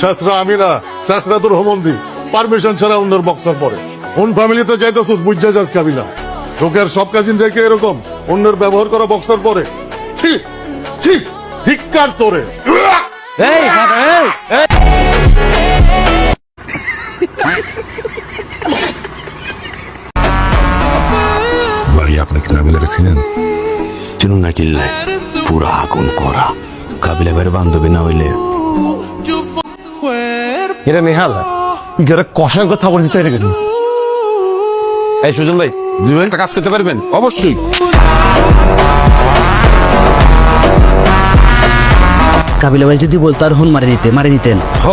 শাস্ত্রা আমি না শাস্ত্রা তোর হোমন্দি পারমিশন ছাড়া অন্যের বক্সার পরে কোন ফ্যামিলিতে যাইতেছিস বুঝা যাস কাবিলা লোকের সব কাজিন রেখে এরকম অন্যের ব্যবহার করা বক্সার পরে ছি ছি ধিক্কার তোরে ভাই আপনি কি কাবিলারে চিনেন? চিনুন না কিল্লে পুরা আগুন করা কাবিলা ভাইয়ের বান্ধবী না হইলে এটা নেহাল ইগারে কষার কথা বলতে চাই কেন? এই সুজন ভাই জি ভাই একটা কাজ করতে পারবেন? অবশ্যই কাবিলা ভাই যদি বলতো আর হন মারি দিতেন। হ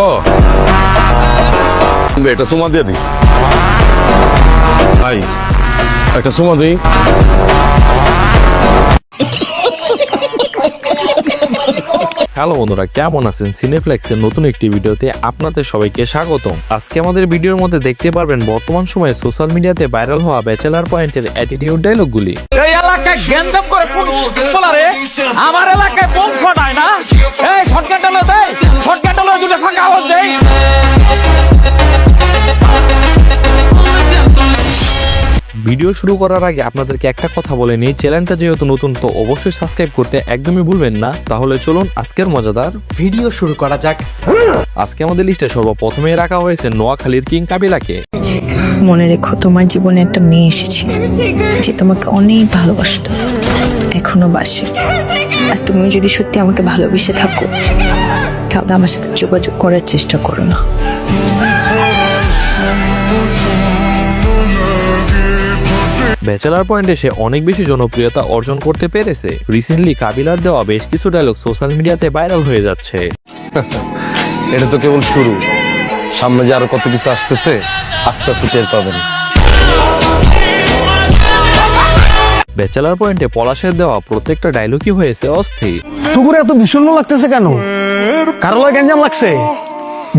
এটা সুমা দিয়ে দি ভাই একটা সুমা দিই। হ্যালো বন্ধুরা, কেমন আছেন? সিনেফ্লেক্সের নতুন একটি ভিডিওতে আপনাদের সবাইকে স্বাগতম। আজকে আমাদের ভিডিওর মধ্যে দেখতে পারবেন বর্তমান সময়ে সোশ্যাল মিডিয়াতে ভাইরাল হওয়া ব্যাচেলার পয়েন্টের অ্যাটিটিউড ডায়লগগুলি। এই এলাকায় গেন্দম করে পোলারে আমার এলাকায় বোম ফাটায় না। এই শটগানটা দেই, শটগানটা দুটো ফাঁকা আওয়াজ দেই। ভিডিও শুরু করার আগে আপনাদেরকে একটা কথা বলে নিই, চ্যানেলটা যেহেতু নতুন তো অবশ্যই সাবস্ক্রাইব করতে একদমই ভুলবেন না। তাহলে চলুন আজকের মজাদার ভিডিও শুরু করা যাক। আজকে আমাদের লিস্টে সর্বপ্রথমে রাখা হয়েছে নোয়াখালীর কিং কাবিলাকে। মনে রেখো, তোমার জীবনে একটা মেয়ে এসেছিল যে তোমাকে অনেক ভালোবাসতো, এখনো বাসে। আর তুমি যদি সত্যি আমাকে ভালোবেসে থাকো তাহলে আমার সাথে যোগাযোগ করার চেষ্টা করো না। ব্যাচেলার পয়েন্টে সে অনেক বেশি জনপ্রিয়তা অর্জন করতে পেরেছে। রিসেন্টলি কাবিলার দেওয়া বেশ কিছু ডায়লগ সোশ্যাল মিডিয়াতে ভাইরাল হয়ে যাচ্ছে। এটা তো কেবল শুরু, সামনে যে আরো কত কিছু আসতেছে আস্তে আস্তে টের পাবেন। ব্যাচেলার পয়েন্টে পলাশের দেওয়া প্রত্যেকটা ডায়লগই হয়েছে অস্থির। টুকুরে এত বিষণ্ণ লাগতেছে কেন? কারো লাগে গ্যাঞ্জাম লাগছে?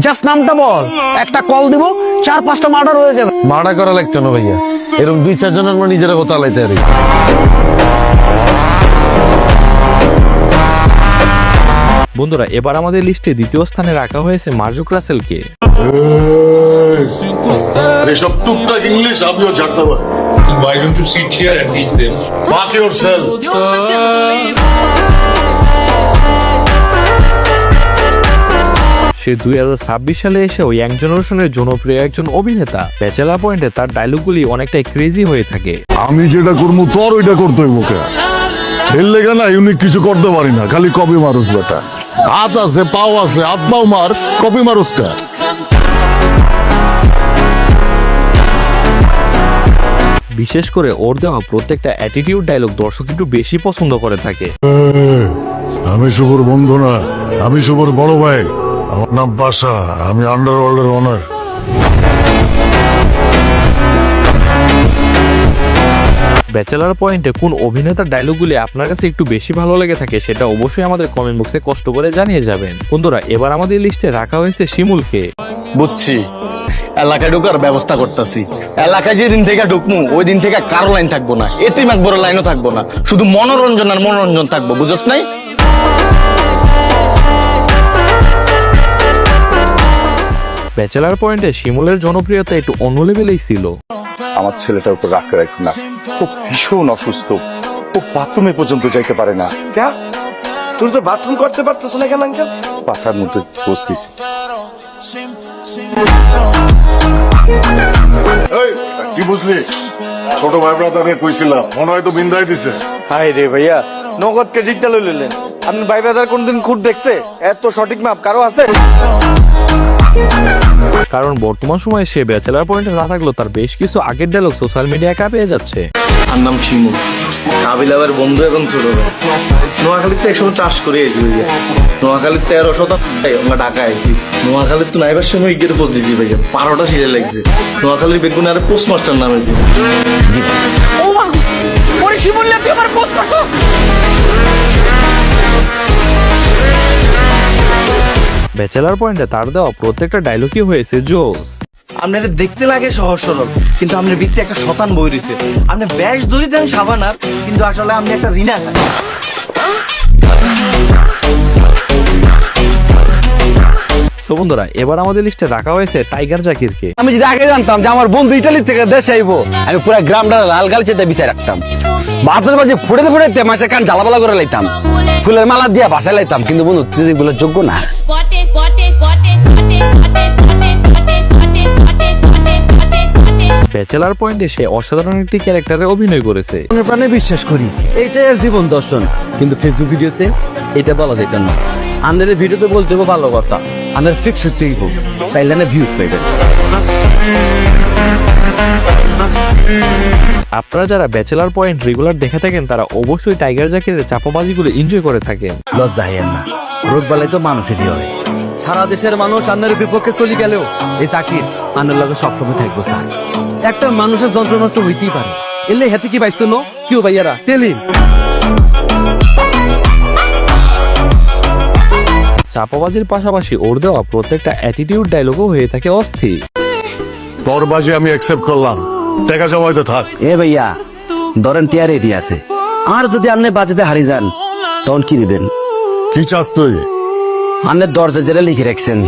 জাস্ট নামটা বল, একটা কল দিব, 4-5টা মার্ডার হয়ে যাবে। মার্ডার করা লাগতো না ভাইয়া, এরকম 2-4 জনের আমরা নিজেরা কথা আলাইতে পারি। বন্ধুরা, এবার আমাদের লিস্টে দ্বিতীয় স্থানে রাখা হয়েছে মার্জুক রাসেলকে। এসব টুকটাক ইংলিশ আমিও ঝাড়তে পারি। Why don't you sit here and teach them? Fuck yourself. সে 2026 সালে এসে ওই ইয়াং জেনারেশনের জনপ্রিয় একজন অভিনেতা। ব্যাচেলার পয়েন্টে তার ডায়লগগুলি অনেকটাই ক্রেজি হয়ে থাকে। আমি যেটা করবো তোর ওইটা করতে হইব কে? এর লেগে না ইউনিক কিছু করতে পারি না, খালি কপি মারুস বেটা। হাত আছে পাও আছে, হাত পাও মার, কপি মারুস কে? বিশেষ করে ওর দেওয়া প্রত্যেকটা অ্যাটিটিউড ডায়লগ দর্শক একটু বেশি পছন্দ করে থাকে। আমি শুভর বন্ধু না, আমি শুভর বড় ভাই। আমার নাম পাশা, আমি আন্ডারওয়ার্ল্ডের অনার। ব্যাচেলার পয়েন্টে কোন অভিনেতার ডায়লগগুলি আপনার কাছে একটু বেশি ভালো লেগে থাকে সেটা অবশ্যই আমাদের কমেন্ট বক্সে কষ্ট করে জানিয়ে যাবেন। বন্ধুরা, এবার আমাদের লিস্টে রাখা হয়েছে শিমুলকে। বুঝছি, এলাকায় ঢোকার ব্যবস্থা করতেছি। এলাকায় যেদিন থেকে ঢুকমু ওই দিন থেকে কারো লাইন থাকবো না, এতিম এক বড় লাইনও থাকবো না, শুধু মনোরঞ্জন আর মনোরঞ্জন থাকবো, বুঝছ নাই? ব্যাচেলার পয়েন্টে শিমুলের জনপ্রিয়তা একটু অন্য লেভেলেই ছিল। আমার ছেলেটার উপর রাগ রাখুন না, ও ভীষণ অসুস্থ, ও বাথরুমে পর্যন্ত যাইতে পারে না। তুই তো বাথরুম করতে পারতেছ না কেন আঙ্কেল? পাশার মধ্যে বসতেছি। কি বুঝলি? ছোট ভাই ব্রাদারে কইছিলাম, মনে হয় তো বিন্দাই দিছে। হাই রে ভাইয়া, নগদ কে ডিজিটাল লইলেন। আপনি ভাই ব্রাদার কোনদিন খুঁট দেখছে? এত সঠিক মাপ কারো আছে? কারণ বর্তমান সময়ে সে ব্যাচেলার পয়েন্টে না থাকলেও তার বেশ কিছু আগের ডায়লগ সোশ্যাল মিডিয়ায় কাঁপিয়ে যাচ্ছে। আমার নাম শিমুল, কাবিলাবার বন্ধু এখন ছোট ভাই। নোয়াখালীতে একসময় চাষ করে এসেছি ভাইয়া। নোয়াখালীর 13 শতাংশ আমরা ঢাকা আইছি। নোয়াখালীর তো নাইবার সময় গিয়ে পোস্ট দিচ্ছি ভাইয়া, 12টা সিরিয়াল লাগছে। নোয়াখালীর বেগুন আরে পোস্ট মাস্টার নামেছি। ও মা, ওরে শিমুল তুই আমার পোস্ট করছো? ব্যাচেলার পয়েন্টে তার দেওয়া প্রত্যেকটা ডায়লগই হয়েছে জোস। আপনার দেখতে লাগে সহজ সরল, কিন্তু আপনার ভিতরে একটা শতান বই রয়েছে। আপনি ব্যাস দড়ি দেন সাবানার, কিন্তু আসলে আপনি একটা রিনা খান। তো বন্ধুরা এবার আমাদের লিস্টে রাখা হয়েছে টাইগার জাকিরকে। আমি যদি আগে জানতাম যে আমার বন্ধু ইটালি থেকে দেশে আইবো, আমি পুরো গ্রামটা লাল গালিচাতে বিছাই রাখতাম, ভাতের মাঝে ফুড়েতে ফুড়েতে মাসে কান জ্বালাপালা করে লাইতাম, ফুলের মালা দিয়ে বাসায় লাইতাম। কিন্তু বন্ধু তুই এগুলো যোগ্য না। ব্যাচেলার পয়েন্টে সে অসাধারণ একটি ক্যারেক্টারে অভিনয় করেছে। প্রাণে বিশ্বাস করি এইটাই আর জীবন দর্শন, কিন্তু ফেসবুক ভিডিওতে এটা বলা যেত না। আমাদের ভিডিওতে বলতে হবে ভালো কথা, আমাদের ফিক্স হইব, তাইলে না ভিউজ পাইবেন। আপনারা যারা ব্যাচেলার পয়েন্ট রেগুলার দেখে থাকেন তারা অবশ্যই টাইগার জাকিরের চাপাবাজিগুলো এনজয় করে থাকেন। লজ্জা হাইয়েন না, রোগ বালাই তো মানুষেরই হয়। সারা দেশের মানুষ আন্নার বিপক্ষে চলে গেলেও এই চাকরির আন্নার লগে সবসময় থাকবো। স্যার একটা মানুষের যন্ত্র নষ্ট হইতেই পারে, এলে হাতে কি বাইস্ত নো কেউ ভাইয়ারা তেলি। চাপাবাজির পাশাপাশি ওর দেওয়া প্রত্যেকটা অ্যাটিটিউড ডায়লগও হয়ে থাকে অস্থির। তোর বাজি আমি অ্যাকসেপ্ট করলাম, টাকা জমাইতে থাক। এ ভাইয়া ধরেন টিয়ার রেডি আছে, আর যদি আপনি বাজেতে হারি যান তখন কি নেবেন? কি চাস তুই? আপনি দরজা জেলে লিখে রাখছেন।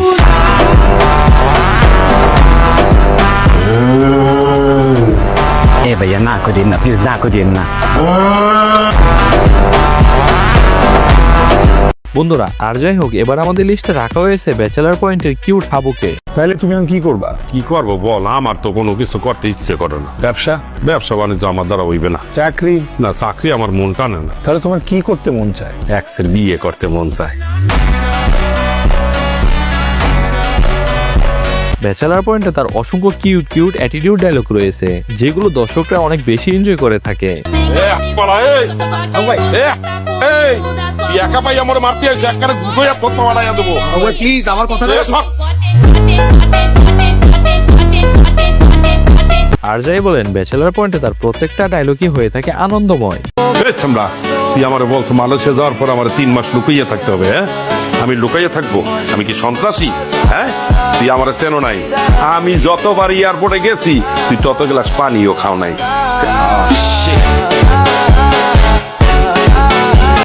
এ ভাইয়া না করিন না, প্লিজ না করিন না। বন্ধুরা আর যাই হোক এবার আমাদের লিস্টে রাখা হয়েছে ব্যাচেলার পয়েন্টের কিউট হাবুকে। তাহলে তুমি এখন কি করবা? কি করবো বল, আমার তো কোনো কিছু করতে ইচ্ছে করে না। ব্যবসা ব্যবসা বাণিজ্য আমার দ্বারা হইবে না। চাকরি না, চাকরি আমার মন টানে না। তাহলে তোমার কি করতে মন চায়? এক্সের বিয়ে করতে মন চায়। ব্যাচেলার পয়েন্টে তার অসংখ্য কিউট কিউট অ্যাটিটিউড ডায়লগ রয়েছে যেগুলো দর্শকরা অনেক বেশি এনজয় করে থাকে। একা পাই আমার মারতে দেবো। প্লিজ আমার কথা আর যাই বলেন ব্যাচেলার পয়েন্টে তার প্রত্যেকটা ডায়লগই হয়ে থাকে আনন্দময়। তুই আমার বলছো মালয়েশিয়া যাওয়ার পর আমার 3 মাস লুকাইয়ে থাকতে হবে। হ্যাঁ আমি লুকাইয়ে থাকবো? আমি কি সন্ত্রাসী? হ্যাঁ তুই আমার চেনো নাই। আমি যতবার এয়ারপোর্টে গেছি তুই তত গ্লাস পানিও খাও নাই।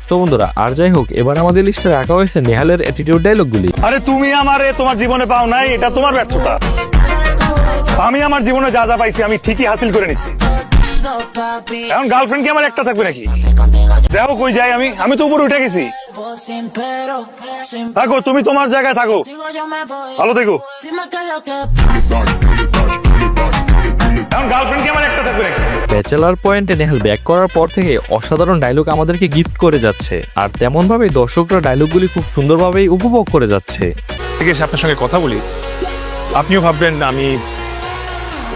তো বন্ধুরা আর যাই হোক এবার আমাদের লিস্টে রাখা হয়েছে নেহালের অ্যাটিটিউড ডায়লগগুলি। আরে তুমি আমারে তোমার জীবনে পাও নাই, এটা তোমার ব্যর্থতা। আমি আমার জীবনে যা যা পাইছি আমি ঠিকই হাসিল করে নিছি। এখন গার্লফ্রেন্ড কি আমার একটা থাকবে নাকি? দেখো কই যাই আমি তো উপরে উঠে গেছি। থাকো তুমি তোমার জায়গায় থাকো, ভালো থেকো। এখন গার্লফ্রেন্ড কি আমার একটা থাকবে নাকি? ব্যাচেলার পয়েন্টে নেহাল ব্যাক করার পর থেকে অসাধারণ ডায়লগ আমাদেরকে গিফট করে যাচ্ছে, আর তেমন ভাবেই দর্শকরা ডায়লগগুলি খুব সুন্দরভাবেই উপভোগ করে যাচ্ছে। ঠিক আছে আপনার সঙ্গে কথা বলি, আপনিও ভাববেন আমি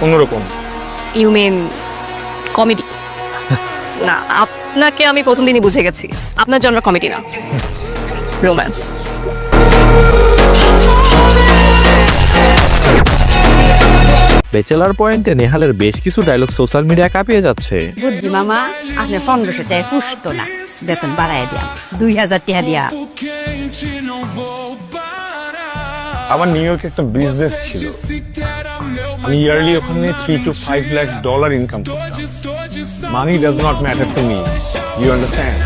অন্যরকম। You mean comedy? না, আপনাকে আমি প্রথম দিনই বুঝে গেছি আপনার জন্য কমেডি না, রোম্যান্স। ব্যাচেলার পয়েন্টে নেহালের বেশ কিছু ডায়লগ সোশ্যাল মিডিয়া কাঁপিয়ে যাচ্ছে। বুঝছি মামা, আপনার 1500 টাকা ফুসতো না, বেতন বাড়াই দিয়াম 2000 টাকা দিয়া। আমার নিউ ইয়র্কে একটা বিজনেস ছিল, আমি ইয়ারলি ওখানে $3 to 5 লাখ ইনকাম করতাম। Money does not matter to me, you understand?